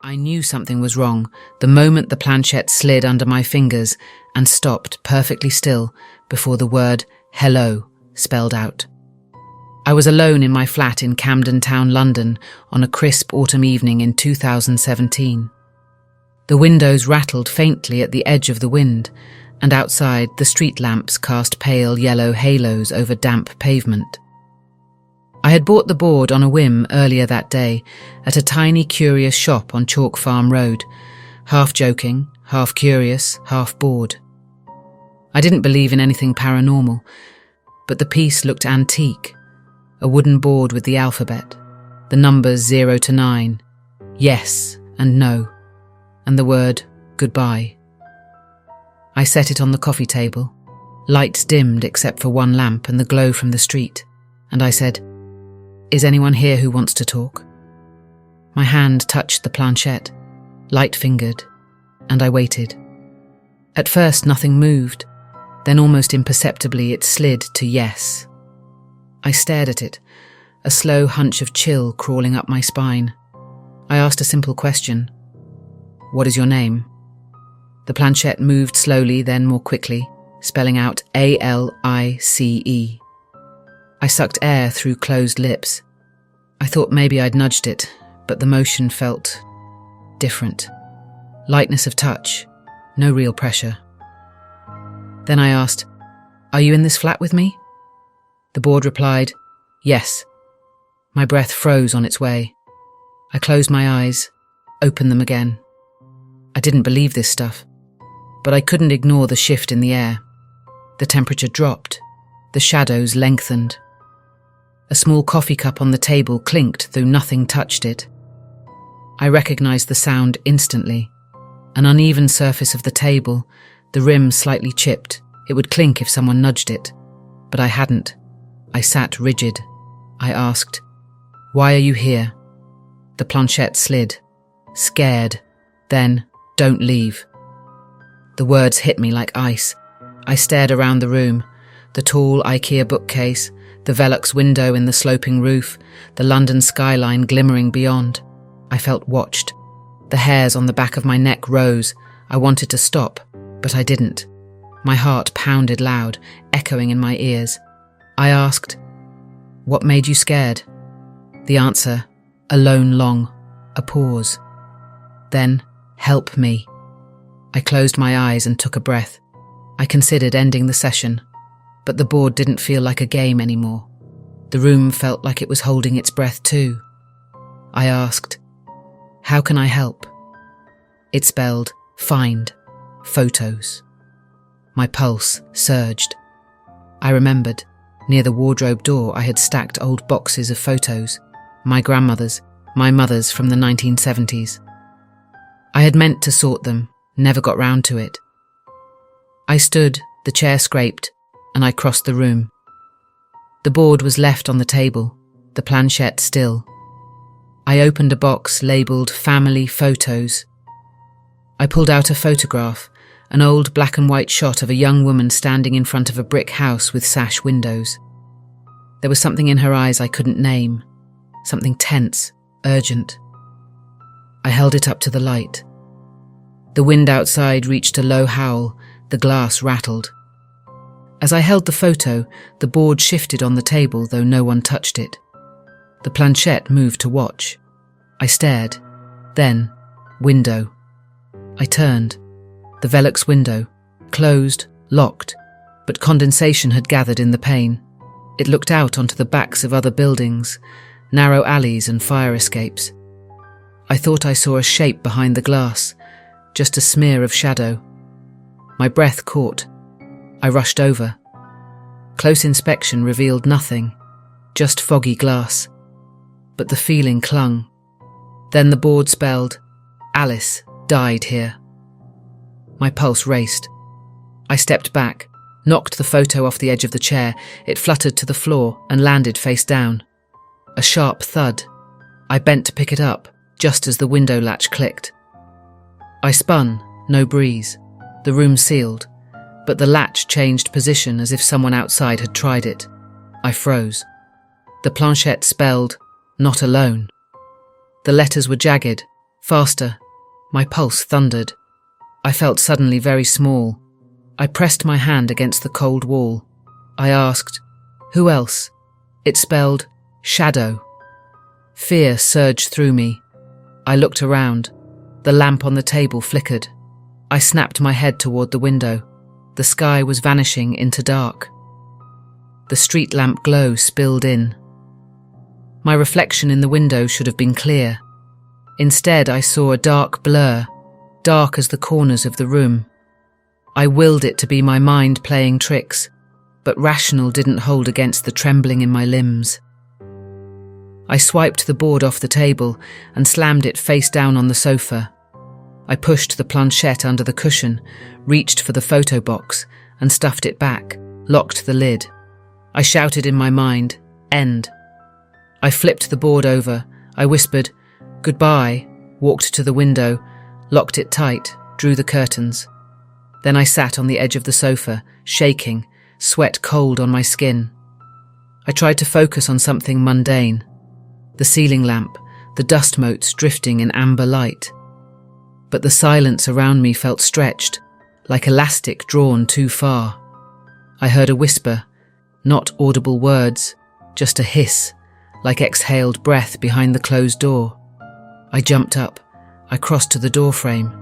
I knew something was wrong the moment the planchette slid under my fingers and stopped perfectly still before the word hello spelled out. I was alone in my flat in Camden Town, London, on a crisp autumn evening in 2017. The windows rattled faintly at the edge of the wind, and outside the street lamps cast pale yellow halos over damp pavement. I had bought the board on a whim earlier that day at a tiny curious shop on Chalk Farm Road, half joking, half curious, half bored. I didn't believe in anything paranormal, but the piece looked antique, a wooden board with the alphabet, the numbers 0 to 9, yes and no, and the word goodbye. I set it on the coffee table, lights dimmed except for one lamp and the glow from the street, and I said, "Is anyone here who wants to talk?" My hand touched the planchette, light-fingered, and I waited. At first nothing moved, then almost imperceptibly it slid to yes. I stared at it, a slow hunch of chill crawling up my spine. I asked a simple question. "What is your name?" The planchette moved slowly, then more quickly, spelling out ALICE. I sucked air through closed lips. I thought maybe I'd nudged it, but the motion felt different. Lightness of touch, no real pressure. Then I asked, "Are you in this flat with me?" The board replied, "Yes." My breath froze on its way. I closed my eyes, opened them again. I didn't believe this stuff, but I couldn't ignore the shift in the air. The temperature dropped, the shadows lengthened. A small coffee cup on the table clinked, though nothing touched it. I recognized the sound instantly. An uneven surface of the table, the rim slightly chipped. It would clink if someone nudged it. But I hadn't. I sat rigid. I asked, "Why are you here?" The planchette slid. Scared. Then, "Don't leave." The words hit me like ice. I stared around the room. The tall IKEA bookcase, the Velux window in the sloping roof, the London skyline glimmering beyond. I felt watched. The hairs on the back of my neck rose. I wanted to stop, but I didn't. My heart pounded loud, echoing in my ears. I asked, "What made you scared?" The answer, alone long, a pause. Then, "Help me." I closed my eyes and took a breath. I considered ending the session, but the board didn't feel like a game anymore. The room felt like it was holding its breath too. I asked, "How can I help?" It spelled, "Find, photos." My pulse surged. I remembered, near the wardrobe door I had stacked old boxes of photos, my grandmother's, my mother's from the 1970s. I had meant to sort them, never got round to it. I stood, the chair scraped, and I crossed the room. The board was left on the table, the planchette still. I opened a box labelled Family Photos. I pulled out a photograph, an old black and white shot of a young woman standing in front of a brick house with sash windows. There was something in her eyes I couldn't name, something tense, urgent. I held it up to the light. The wind outside reached a low howl, the glass rattled. As I held the photo, the board shifted on the table, though no one touched it. The planchette moved to watch. I stared. Then, window. I turned. The Velux window, closed, locked, but condensation had gathered in the pane. It looked out onto the backs of other buildings, narrow alleys and fire escapes. I thought I saw a shape behind the glass, just a smear of shadow. My breath caught. I rushed over. Close inspection revealed nothing, just foggy glass. But the feeling clung. Then the board spelled, "Alice died here." My pulse raced. I stepped back, knocked the photo off the edge of the chair. It fluttered to the floor and landed face down. A sharp thud. I bent to pick it up, just as the window latch clicked. I spun, no breeze. The room sealed, but the latch changed position as if someone outside had tried it. I froze. The planchette spelled, "Not alone." The letters were jagged, Faster. My pulse thundered. I felt suddenly very small. I pressed my hand against the cold wall. I asked, "Who else?" It spelled shadow. Fear surged through me. I looked around. The lamp on the table flickered. I snapped my head toward the window. The sky was vanishing into dark. The street lamp glow spilled in. My reflection in the window should have been clear. Instead, I saw a dark blur, dark as the corners of the room. I willed it to be my mind playing tricks, but rational didn't hold against the trembling in my limbs. I swiped the board off the table and slammed it face down on the sofa. I pushed the planchette under the cushion, reached for the photo box and stuffed it back, locked the lid. I shouted in my mind, "End." I flipped the board over. I whispered, "Goodbye," walked to the window, locked it tight, drew the curtains. Then I sat on the edge of the sofa, shaking, sweat cold on my skin. I tried to focus on something mundane. The ceiling lamp, the dust motes drifting in amber light. But the silence around me felt stretched, like elastic drawn too far. I heard a whisper, not audible words, just a hiss, like exhaled breath behind the closed door. I jumped up. I crossed to the doorframe.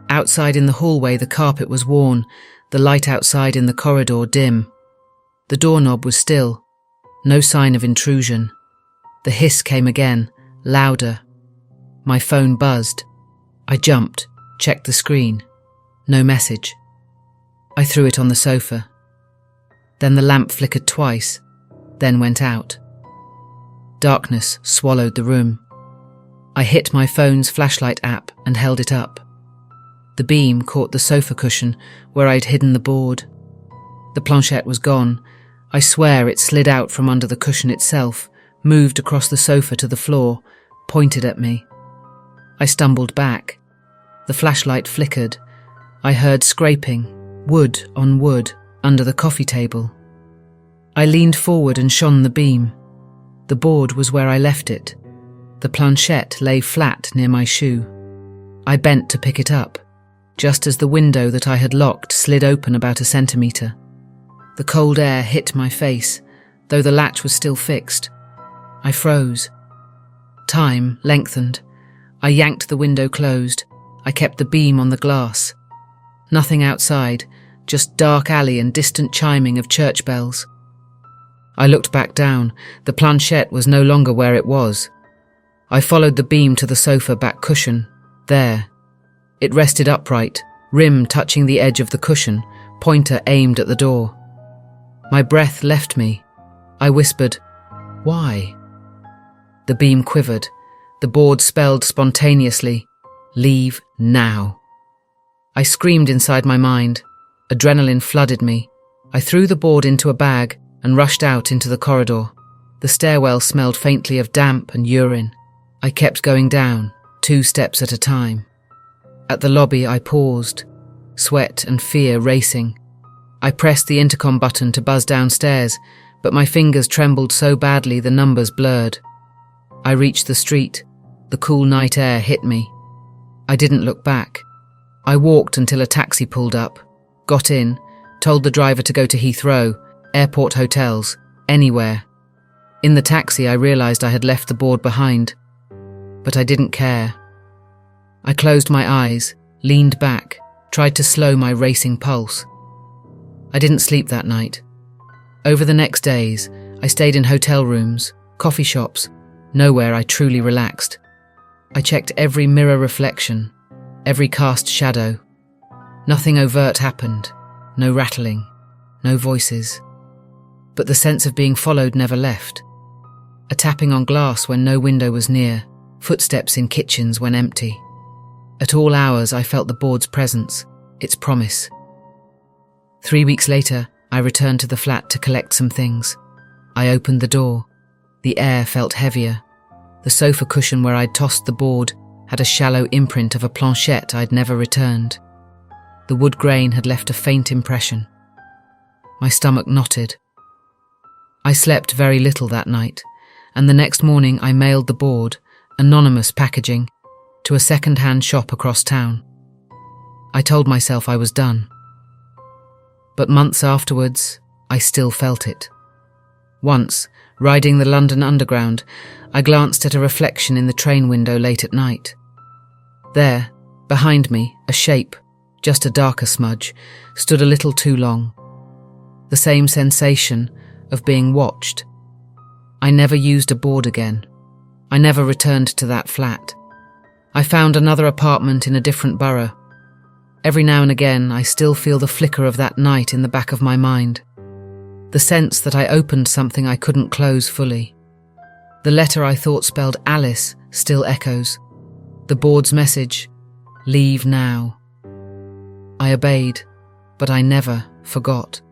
Outside in the hallway, the carpet was worn, the light outside in the corridor dim. The doorknob was still, no sign of intrusion. The hiss came again, louder. My phone buzzed. I jumped, checked the screen. No message. I threw it on the sofa. Then the lamp flickered twice, then went out. Darkness swallowed the room. I hit my phone's flashlight app and held it up. The beam caught the sofa cushion where I'd hidden the board. The planchette was gone. I swear it slid out from under the cushion itself, moved across the sofa to the floor, pointed at me. I stumbled back. The flashlight flickered. I heard scraping, wood on wood, under the coffee table. I leaned forward and shone the beam. The board was where I left it. The planchette lay flat near my shoe. I bent to pick it up, just as the window that I had locked slid open about a centimetre. The cold air hit my face, though the latch was still fixed. I froze. Time lengthened. I yanked the window closed. I kept the beam on the glass. Nothing outside, just dark alley and distant chiming of church bells. I looked back down. The planchette was no longer where it was. I followed the beam to the sofa back cushion. There. It rested upright, rim touching the edge of the cushion, pointer aimed at the door. My breath left me. I whispered, "Why?" The beam quivered. The board spelled spontaneously, "Leave now." I screamed inside my mind. Adrenaline flooded me. I threw the board into a bag and rushed out into the corridor. The stairwell smelled faintly of damp and urine. I kept going down, 2 steps at a time. At the lobby, I paused, sweat and fear racing. I pressed the intercom button to buzz downstairs, but my fingers trembled so badly the numbers blurred. I reached the street. The cool night air hit me. I didn't look back. I walked until a taxi pulled up, got in, told the driver to go to Heathrow, airport hotels, anywhere. In the taxi, I realised I had left the board behind, but I didn't care. I closed my eyes, leaned back, tried to slow my racing pulse. I didn't sleep that night. Over the next days, I stayed in hotel rooms, coffee shops, nowhere I truly relaxed. I checked every mirror reflection, every cast shadow. Nothing overt happened, no rattling, no voices. But the sense of being followed never left. A tapping on glass when no window was near, footsteps in kitchens when empty. At all hours I felt the board's presence, its promise. 3 weeks later, I returned to the flat to collect some things. I opened the door. The air felt heavier. The sofa cushion where I'd tossed the board had a shallow imprint of a planchette I'd never returned. The wood grain had left a faint impression. My stomach knotted. I slept very little that night, and the next morning I mailed the board, anonymous packaging. to a second-hand shop across town. I told myself I was done. But months afterwards, I still felt it. Once, riding the London Underground, I glanced at a reflection in the train window late at night. There, behind me, a shape, just a darker smudge, stood a little too long. The same sensation of being watched. I never used a board again. I never returned to that flat. I found another apartment in a different borough. Every now and again, I still feel the flicker of that night in the back of my mind. The sense that I opened something I couldn't close fully. The letter I thought spelled Alice still echoes. The board's message, "Leave now." I obeyed, but I never forgot.